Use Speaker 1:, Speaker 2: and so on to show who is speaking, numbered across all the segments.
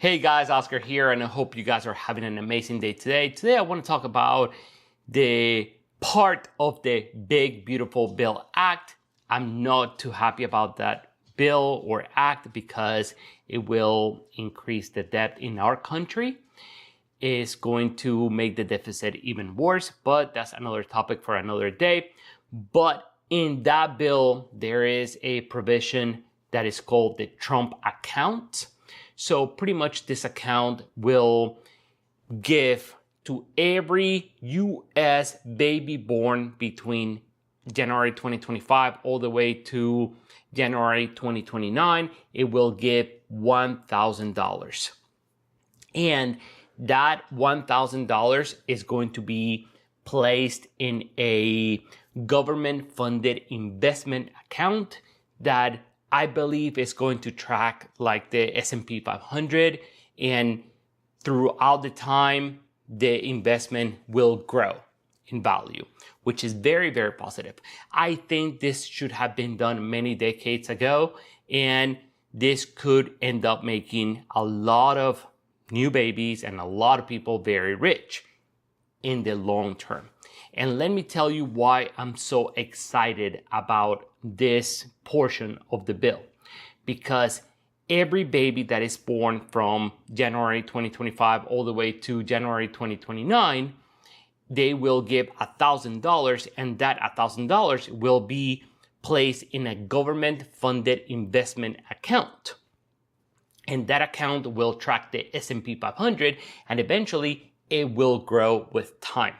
Speaker 1: Hey guys, Oscar here, and I hope you guys are having an amazing day today. Today I want to talk about the part of the Big Beautiful Bill Act. I'm not too happy about that bill or act because it will increase the debt in our country. It's going to make the deficit even worse, but that's another topic for another day. But in that bill, there is a provision that is called the Trump account. So pretty much this account will give to every U.S. baby born between January 2025 all the way to January 2029, it will give $1,000. And that $1,000 is going to be placed in a government-funded investment account that I believe is going to track like the S&P 500, and throughout the time, the investment will grow in value, which is very, very positive. I think this should have been done many decades ago, and this could end up making a lot of new babies and a lot of people very rich in the long term. And let me tell you why I'm so excited about this portion of the bill. Because every baby that is born from January 2025 all the way to January 2029, they will give $1,000, and that $1,000 will be placed in a government-funded investment account. And that account will track the S&P 500, and eventually it will grow with time.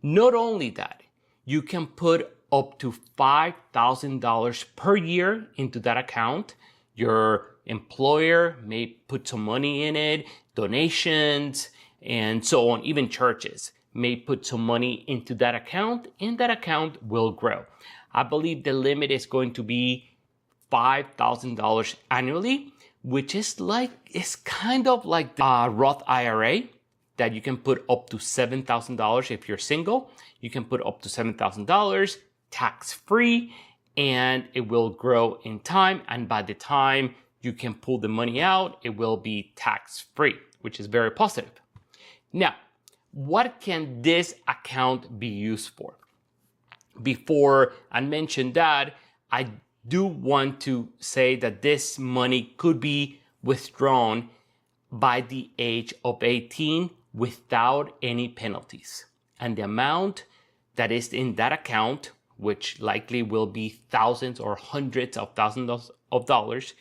Speaker 1: Not only that, you can put up to $5,000 per year into that account. Your employer may put some money in it, donations, and so on. Even churches may put some money into that account, and that account will grow. I believe the limit is going to be $5,000 annually, which is like, it's kind of like the Roth IRA, that you can put up to $7,000 if you're single. You can put up to $7,000 tax-free, and it will grow in time. And by the time you can pull the money out, it will be tax-free, which is very positive. Now, what can this account be used for? Before I mention that, I do want to say that this money could be withdrawn by the age of 18 without any penalties. And the amount that is in that account, which likely will be thousands or hundreds of thousands of dollars,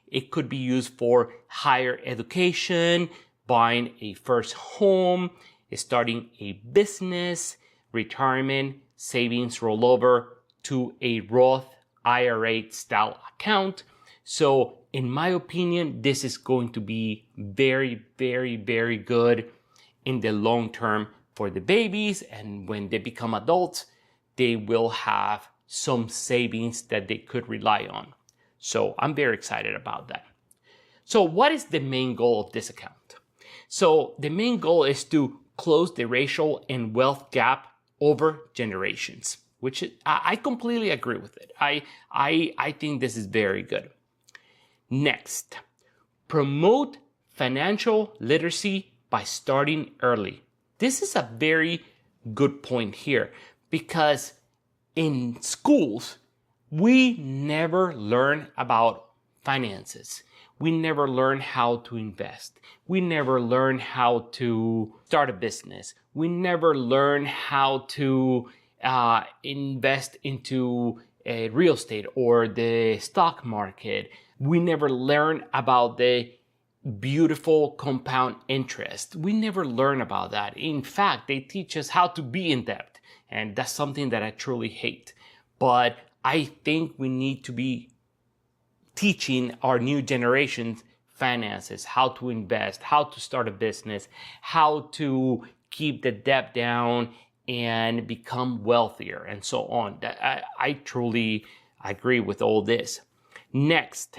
Speaker 1: it could be used for higher education, buying a first home, starting a business, retirement, savings rollover to a Roth IRA style account. So in my opinion, this is going to be very, very, very good in the long term for the babies, and when they become adults, they will have some savings that they could rely on. So I'm very excited about that. So what is the main goal of this account? So the main goal is to close the racial and wealth gap over generations, which I completely agree with it. I think this is very good. Next, promote financial literacy by starting early. This is a very good point here, because in schools, we never learn about finances. We never learn how to invest. We never learn how to start a business. We never learn how to invest into real estate or the stock market. We never learn about the beautiful compound interest. We never learn about that. In fact, they teach us how to be in debt, and that's something that I truly hate. But I think we need to be teaching our new generations finances, how to invest, how to start a business, how to keep the debt down and become wealthier, and so on. I truly agree with all this. Next,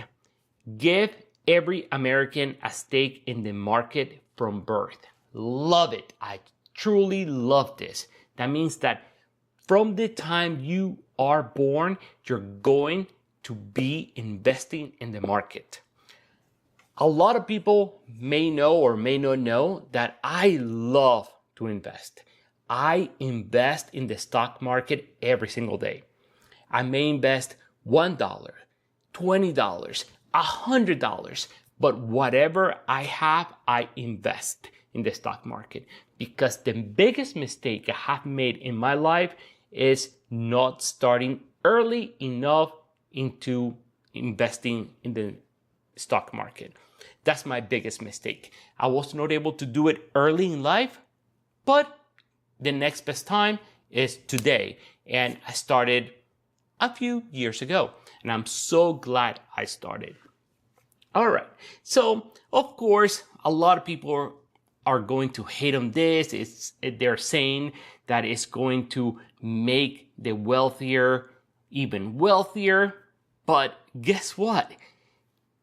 Speaker 1: give every American a stake in the market from birth. Love it. I truly love this. That means that from the time you are born, you're going to be investing in the market. A lot of people may know or may not know that I love to invest. I invest in the stock market every single day. I may invest $1, $20, $100, but whatever I have, I invest in the stock market, because the biggest mistake I have made in my life is not starting early enough into investing in the stock market. That's my biggest mistake. I was not able to do it early in life, but the next best time is today. And I started a few years ago, and I'm so glad I started. All right. So, of course, a lot of people are going to hate on this. They're saying that it's going to make the wealthier even wealthier. But guess what?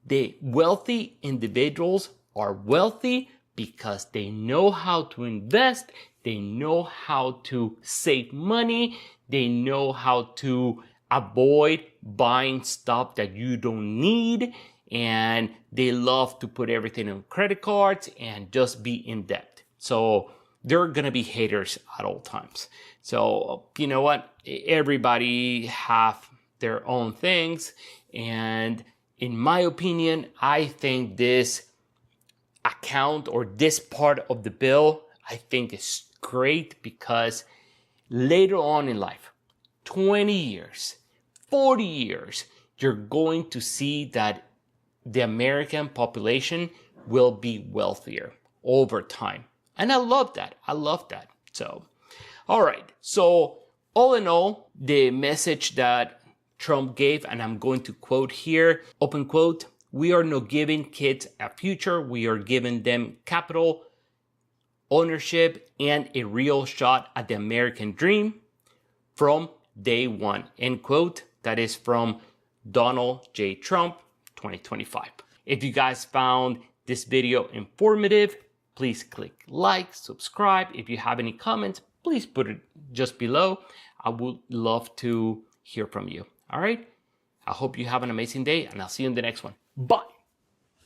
Speaker 1: The wealthy individuals are wealthy because they know how to invest, they know how to save money, they know how to avoid buying stuff that you don't need, and they love to put everything on credit cards and just be in debt. So there are gonna be haters at all times. So you know what? Everybody have their own things, and in my opinion, I think this account or this part of the bill, I think is great, because later on in life, 20 years, 40 years, you're going to see that the American population will be wealthier over time. And I love that. I love that. So, all right. So all in all, the message that Trump gave, and I'm going to quote here, open quote, "We are not giving kids a future. We are giving them capital, ownership, and a real shot at the American dream from day one." End quote. That is from Donald J. Trump, 2025. If you guys found this video informative, please click like, subscribe. If you have any comments, please put it just below. I would love to hear from you. All right. I hope you have an amazing day, and I'll see you in the next one. Bye.